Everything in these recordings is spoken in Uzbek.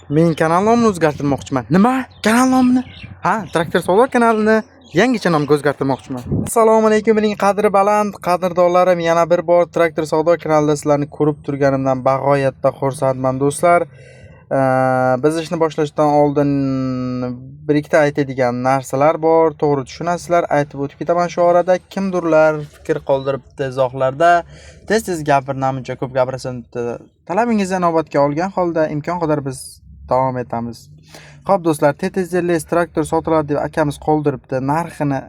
Men kanal nomini o'zgartirmoqchiman. Nima? Kanal nomini? Ha, Traktor Savdo kanalini yangicha nomga o'zgartirmoqchiman. Assalomu alaykum mening qadri baland, qadrdonlarim. Yana bir bor Traktor Savdo kanalida sizlarni ko'rib turganimdan bag'oyatda xursandman do'stlar. Biz ishni boshlashdan oldin bir ikkita aytadigan narsalar bor. To'g'ri tushunasizlar, aytib o'tib ketaman shu orada. Kimdirlar fikr qoldiribdi izohlarda. Tez gapirnamuncha ko'p gapirasan deb talabingizni inobatga olgan holda imkon qadar biz davom etamiz. Xo'p do'stlar, TTZLS traktor sotiladi deb akamiz qoldiribdi. Narxini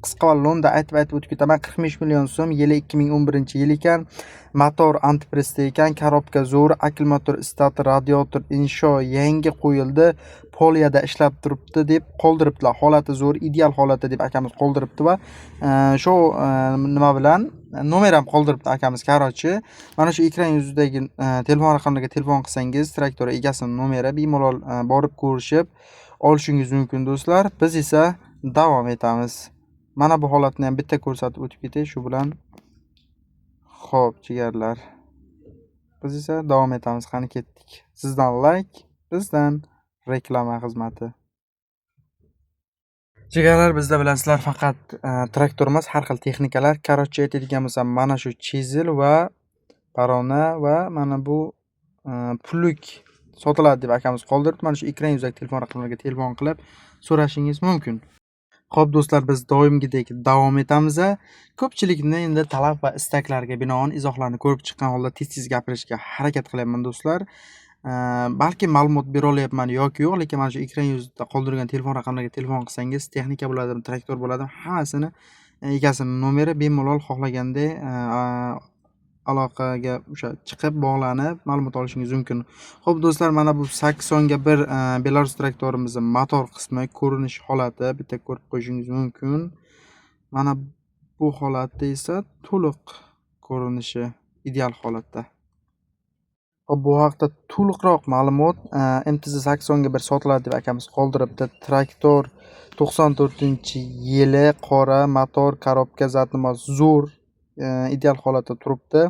qisqa va lo'nda aytib o'tib ketaman. 45 million so'm, yili 2011-yil ekan. Motor antipresda ekan, korobka zo'r, akkumulyator, stator, radiator, insho yangi qo'yildi. Poliyada ishlab turibdi deb qoldiribdilar. Holati zo'r, ideal holatda deb akamiz qoldiribdi va shu nima bilan nomer ham qoldiribdi akamiz. Qarochi, mana shu ekran yuzidagi telefon raqamlariga telefon qilsangiz, traktor egasining nomeri bemalol borib ko'rishib olishingiz mumkin do'stlar. Biz esa davom etamiz. Mana bu holatni ham bitta ko'rsatib o'tib ketay shu bilan. Xo'p, jigarlar. Biz esa davom etamiz. Qani ketdik. Sizdan like, bizdan reklama xizmati. Jigarlar, bizda bilasizlar faqat traktor emas, har xil texnikalar. Qarochi aytadigan bo'lsam, mana shu chizel va parona va mana bu pullik sotiladi deb akamiz qoldiribdi. Mana shu ekran yuzidagi telefon raqamlariga telefon qilib so'rashingiz mumkin. Xo'p do'stlar, biz doimgidek davom etamiz. Ko'pchilikni endi talab va istaklarga binoan izohlarni ko'rib chiqqan holda tez gapirishga harakat qilyapman do'stlar. Balki ma'lumot bera olyapman yoki yo'q, lekin mana shu ekran yuzida qoldirgan telefon raqamlariga telefon qilsangiz, texnika bo'ladimi, traktor bo'ladimi, hammasini egasining nomeri bemalol xohlaganda aloqaga o'sha chiqib bog'lanib ma'lumot olishingiz mumkin. Xo'p do'stlar, mana bu Saksonga bir Belarus traktorimizning motor qismi, ko'rinish holati bitta ko'rib qo'yishingiz mumkin. Mana bu holatda esa to'liq ko'rinishi ideal holatda. Xo'p, bu haqda to'liqroq ma'lumot MTZ Saksonga bir sotiladi deb akamiz qoldiribdi. Traktor 94-yili, qora motor, korobka zatnoma zo'r, ideal holatda turibdi.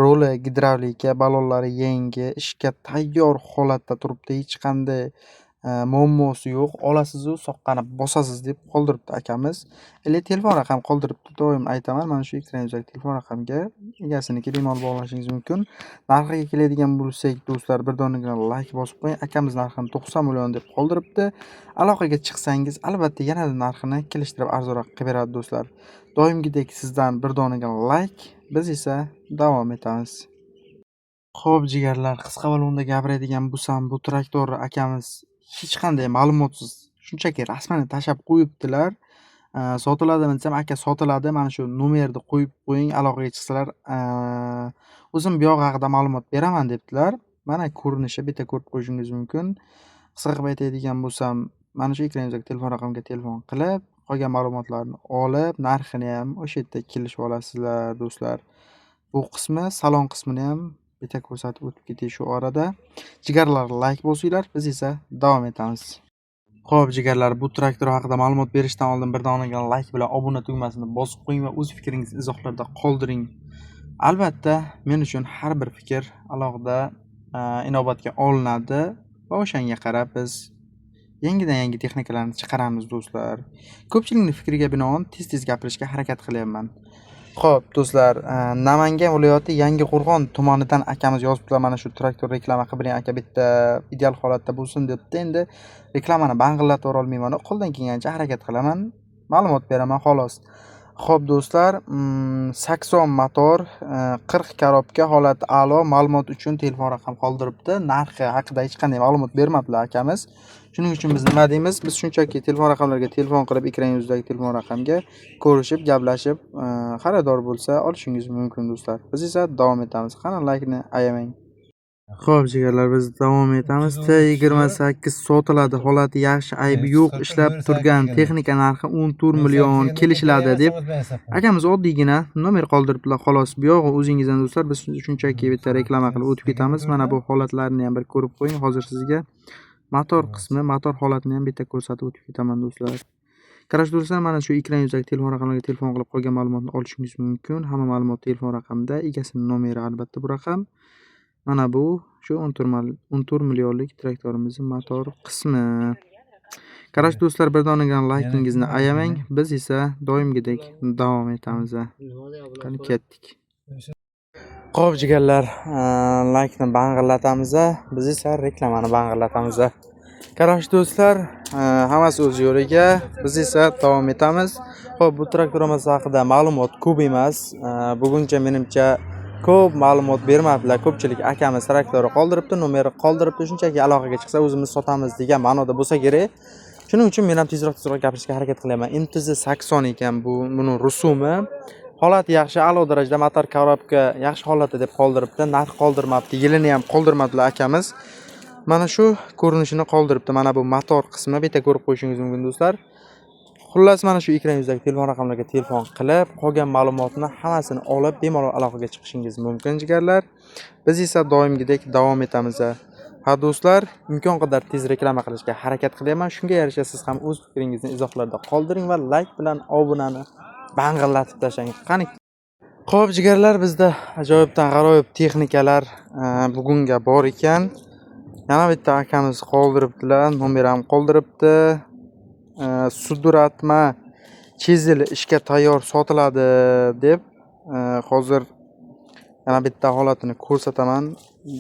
Roli gidravlika, ballonlari yangi, ishga tayyor holatda turibdi. Hech qanday muammosi yo'q. Olasiz u soqqani bosasiz deb qoldiribdi akamiz. Telefon raqam qoldiribdi. Doim aytaman, mana shu ekran yuzidagi telefon raqamga egasiniki bemalol bog'lashingiz mumkin. Narxiga keladigan bo'lsak do'stlar, bir donagina like bosib qo'ying. Akamiz narxini 90 million deb qoldiribdi. Aloqaga chiqsangiz albatta yanada narxini kelishtirib arzonroq qilib beradi do'stlar. Doimgidek sizdan bir donagina like, biz esa davom etamiz. Xo'p jigarlar, qisqa va lo'nda gapiradigan bo'lsam, bu traktor akamiz hech qanday ma'lumotsiz shunchaki rasmini tashab qo'yibdilar. Sotiladimi desam, aka sotiladi, mana shu nomerni qo'yib qo'ying, aloqaga chiqsalar o'zim bu yoq haqida ma'lumot beraman debdilar. Mana ko'rinishi bitta ko'rib qo'yishingiz mumkin. Qisqa qilib aytadigan bo'lsam, mana shu ekran yuzidagi telefon raqamiga telefon qilib, qolgan ma'lumotlarni olib, narxini ham o'sha yerda kelishib olasizlar do'stlar. Bu qismi, salon qismini ham bitta ko'rsatib o'tib ketay shu orada. Jigarlar, like bosinglar, biz esa davom etamiz. Xo'p jigarlar, bu traktor haqida ma'lumot berishdan oldin bir donagina like bilan obuna tugmasini bosib qo'ying va o'z fikringizni izohlarda qoldiring. Albatta, men uchun har bir fikr alohida inobatga olinadi va o'shanga qarab biz yangi texnikalarni chiqaramiz do'stlar. Ko'pchilikning fikriga binoan tez gapirishga harakat qilyapman. Xo'p do'stlar, Namangan viloyati Yangiqo'rg'on tumanidan akamiz yozibdilar, mana shu traktor reklama qilib bering aka, bitta ideal holatda bo'lsin debdi. Endi reklamani bang'illatib o'ra olmayman, qo'ldan kelgancha harakat qilaman, ma'lumot beraman xolos. Xo'p do'stlar, Sakson motor, 40 korobka, holati a'lo. Ma'lumot uchun telefon raqam qoldiribdi. Narxi haqida hech qanday ma'lumot bermabdilar akamiz. Shuning uchun biz nima deymiz? Biz shunchaki telefon raqamlariga telefon qilib, ekran yuzidagi telefon raqamga ko'rishib, gaplashib, xaridor bo'lsa olishingiz mumkin do'stlar. Biz esa davom etamiz. Qani like ni ayamang. Xo'p jigarlar, biz davom etamiz. T28 sotiladi, holati yaxshi, aybi yo'q, ishlab turgan. Texnika narxi 14 million kelishiladi deb akamiz oddiygina nomer qoldiribdilar xolos. Bu yog'i o'zingizdan do'stlar, biz shunchaki bitta reklama qilib o'tib ketamiz. Mana bu holatlarni ham bir ko'rib qo'ying. Hozir sizga motor qismi, motor holatini ham bitta ko'rsatib o'tib ketaman do'stlar. Qarash do'stlar, mana shu ekran yuzidagi telefon raqamlariga telefon qilib qolgan ma'lumotni olishingiz mumkin. Hamma ma'lumot telefon raqamida, egasining nomeri albatta bu raqam. Mana bu shu 14 millionlik traktorimizning motor qismi. Qarash do'stlar, bir donagan laykingizni ayamang. Biz esa doimgidek davom etamiz. Qani ketdik. Xo'p jigarlar, laykni bang'illatamiz. Biz esa reklamani bang'illatamiz. Qarash do'stlar, hammasi o'z yo'liga. Biz esa davom etamiz. Xo'p, bu traktorimiz haqida ma'lumot ko'p emas. Buguncha menimcha ko'p ma'lumot bermabdilar. Ko'pchilik akamiz traktori qoldiribdi, nomeri qoldiribdi. Shunchaki aloqaga chiqsa o'zimiz sotamiz degan ma'noda bo'lsa kerak. Shuning uchun men ham tezroq gapirishga harakat qilaman. MTZ-80 ekan buni rusumi. Holati yaxshi, a'lo darajada motor korobka yaxshi holatda deb qoldiribdi. Narx qoldirmabdi, yilini ham qoldirmadilar akamiz. Mana shu ko'rinishini qoldiribdi. Mana bu motor qismi, bitta ko'rib qo'yishingiz mumkin do'stlar. Xullas, mana shu ekran yuzidagi telefon raqamlariga telefon qilib, qolgan ma'lumotni hammasini olib, bemalol aloqaga chiqishingiz mumkin jigarlar. Biz esa doimgidek davom etamiz. Ha do'stlar, imkon qadar tez reklama qilishga harakat qilaman. Shunga yarasha siz ham o'z fikringizni izohlarda qoldiring va like bilan obunani bang'illatib tashlang. Qani. Xo'p jigarlar, bizda ajoyibdan g'aroyib texnikalar bugunga bor ekan. Yana bitta akamiz qoldiribdilar, nomer ham qoldiribdi. Suduratma chizil ishga tayyor sotiladi deb hozir yana bitta holatini ko'rsataman.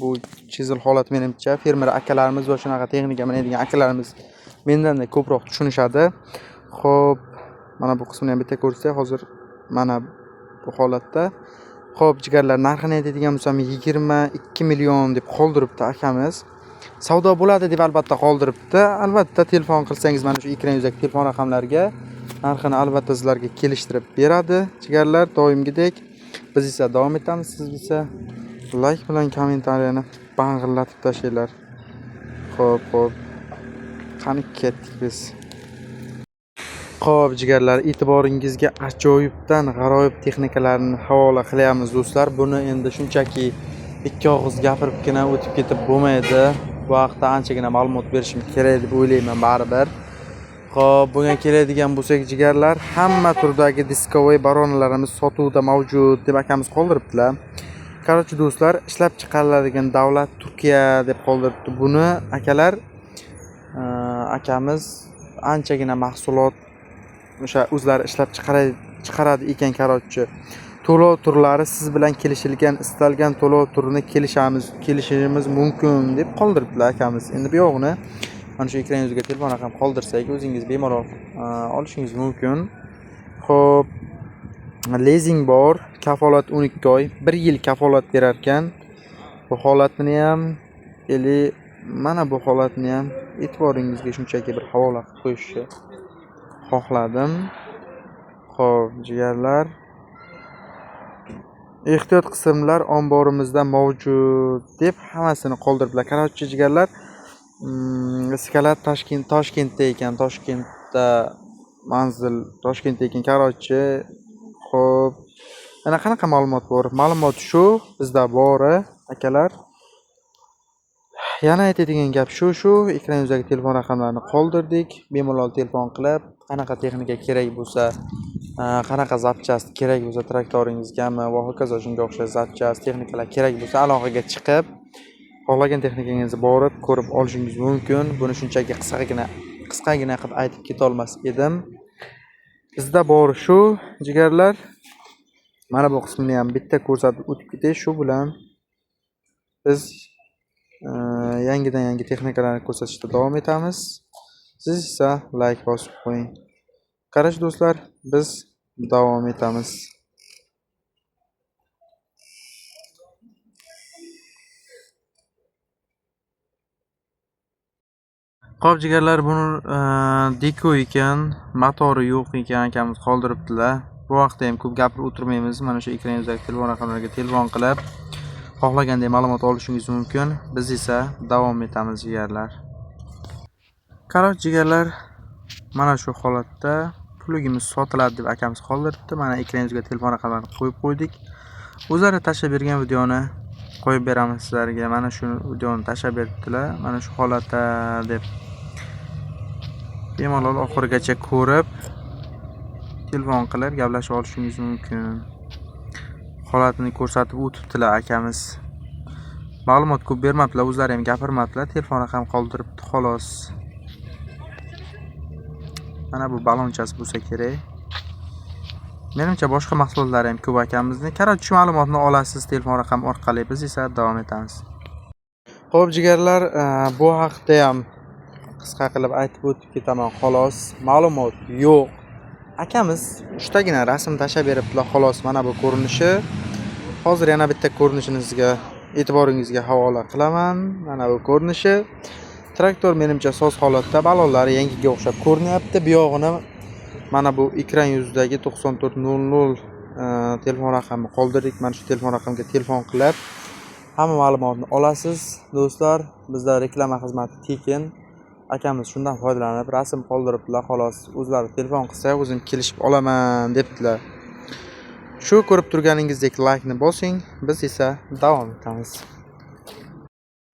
Bu chizil holat menimcha fermer akalarimiz va shunaqa texnika biladigan akalarimiz mendan ko'proq tushunishadi. Xo'p, mana bu qismini ham bitta ko'rsak, hozir mana bu holatda. Xo'p, jigarlar, narxini aytadigan bo'lsam 22 million deb qoldiribdi akamiz. Savdo bo'ladi deb albatta qoldiribdi. Albatta telefon qilsangiz mana shu ekran yuzidagi telefon raqamlariga narxini albatta sizlarga kelishtirib beradi. Jigarlar, doimgidek biz esa davom etamiz. Siz esa like bilan kommentariyani bang'illatib tashlaylar. Xo'p. Qani ketdik biz. Xo'p jigarlar, e'tiboringizga ajoyibdan g'aroyib texnikalarni havola qilyapmiz do'stlar. Buni endi shunchaki ikki og'iz gapiribgina o'tib ketib bo'lmaydi. Bu haqda anchagina ma'lumot berishim kerak deb o'ylayman baribir. Xo'p, bunga keladigan bo'lsak jigarlar, hamma turdagi diskovey baronalarimiz sotuvda mavjud deb akamiz qoldiribdilar. Qarochi do'stlar, ishlab chiqariladigan davlat Turkiya deb qoldiribdi. Buni akalar akamiz anchagina mahsulot o'sha o'zlari ishlab chiqaradi ekan. Qarochi to'lov turlari siz bilan kelishilgan istalgan to'lov turini kelishimiz mumkin deb qoldiribdilar akamiz. Endi bu yo'g'ini mana shu ekran yuziga telefon raqam qoldirsak, o'zingiz bemalol olishingiz mumkin. Xo'p, lizing bor, kafolat 12 oy, 1 yil kafolat berar ekan. Bu holatni ham mana bu holatni ham e'tiboringizga shunchaki bir havola qilib qo'yishni xohladim. Xo'p, jigarlar, ehtiyot qismlar omborimizda mavjud deb hammasini qoldiribdilar. Qarochi jigarlar, skalat Toshkentda ekan. Toshkentda manzil Toshkentda ekan qarochi. Xo'p, yana qanaqa ma'lumot bor? Ma'lumot shu bizda bor akalar. Yana aytadigan gap shu ekran yuzidagi telefon raqamlarini qoldirdik. Bemalol telefon qilib, qanaqa texnika kerak bo'lsa, qanaqa zapchast kerak bo'lsa traktoringizgami va hokazo shunga o'xshash zapchast texnikalar kerak bo'lsa aloqaga chiqib, xohlagan texnikangizni borib ko'rib olishingiz mumkin. Buni shunchaki qisqagina qilib aytib keta olmas edim. Bizda bor shu jigarlar. Mana bu qismini ham bitta ko'rsatib o'tib ketay. Shu bilan biz yangi texnikalarni ko'rsatishda davom etamiz. Siz esa like bosib qo'ying. Qarash do'stlar, biz davom etamiz. Xo'p jigarlar, buni deko ekan, motori yo'q ekan akamiz qoldiribdilar. Bu vaqtda ham ko'p gapirib o'tirmaymiz. Mana shu ekran yuzidagi telefon raqamlariga telefon qilib xohlaganday ma'lumot olishingiz mumkin. Biz esa davom etamiz jigarlar. Qaroq jigarlar, mana shu holatda pulligimiz sotiladi deb akamiz qoldiribdi. Mana ekran yuziga telefon raqamlarini qo'yib qo'ydik. O'zlari tashlab bergan videoni qo'yib beramiz sizlarga. Mana shu videoni tashlab beribdilar. Mana shu holatda deb bemalol oxirigacha ko'rib telefon qilib gaplashib olishingiz mumkin. Holatini ko'rsatib o'tibdilar akamiz. Ma'lumot ko'p bermabdilar, o'zlari ham gapirmabdilar, telefon raqam qoldiribdi xolos. Mana bu balonchasi bo'lsa kerak. Menimcha boshqa mahsulotlari ham ko'p akamizni. Korotchi shu ma'lumotni olasiz telefon raqam orqali, biz esa davom etamiz. Xo'p jigarlar, bu haqda ham qisqa qilib aytib o'tib ketaman xolos. Ma'lumot yo'q. Akamiz uchtagina rasm tashlab beribdilar xolos. Mana bu ko'rinishi. Hozir yana bitta ko'rinishini sizga e'tiboringizga havola qilaman. Mana bu ko'rinishi. Traktor menimcha soz holatda, balonlari yangiga o'xshab ko'rinyapti. Bu yog'ini mana bu ekran yuzidagi 9400 telefon raqamini qoldirdik. Mana shu telefon raqamga telefon qilib hamma ma'lumotni olasiz. Do'stlar, bizda reklama xizmati tekin. Akamiz shundan foydalanib rasm qoldiribdilar xolos. O'zlari telefon qilsa, o'zim kelishib olaman debdilar. Shu ko'rib turganingizdek like ni bosing, biz esa davom etamiz.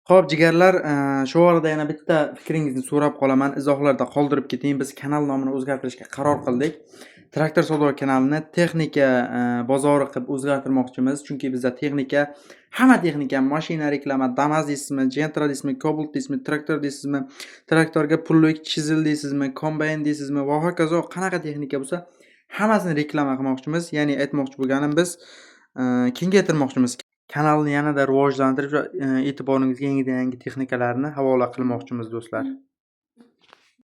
Xo'p jigarlar, shu orada yana bitta fikringizni so'rab qolaman. Izohlarda qoldirib keting. Biz kanal nomini o'zgartirishga qaror qildik. Traktor savdo kanalini texnika bozori qilib o'zgartirmoqchimiz. Chunki bizda texnika, hamma texnika, mashina reklama, Damas deysizmi, Gentra deysizmi, Cobalt deysizmi, traktor deysizmi, traktorga pullik chizil deysizmi, kombayn deysizmi va hokazo qanaqa texnika bo'lsa, hammasini reklama qilmoqchimiz. Ya'ni aytmoqchi bo'lganim biz kengaytirmoqchimiz. Kanalni yanada rivojlantirib va e'tiboringizga yangidan yangi texnikalarni havola qilmoqchimiz do'stlar.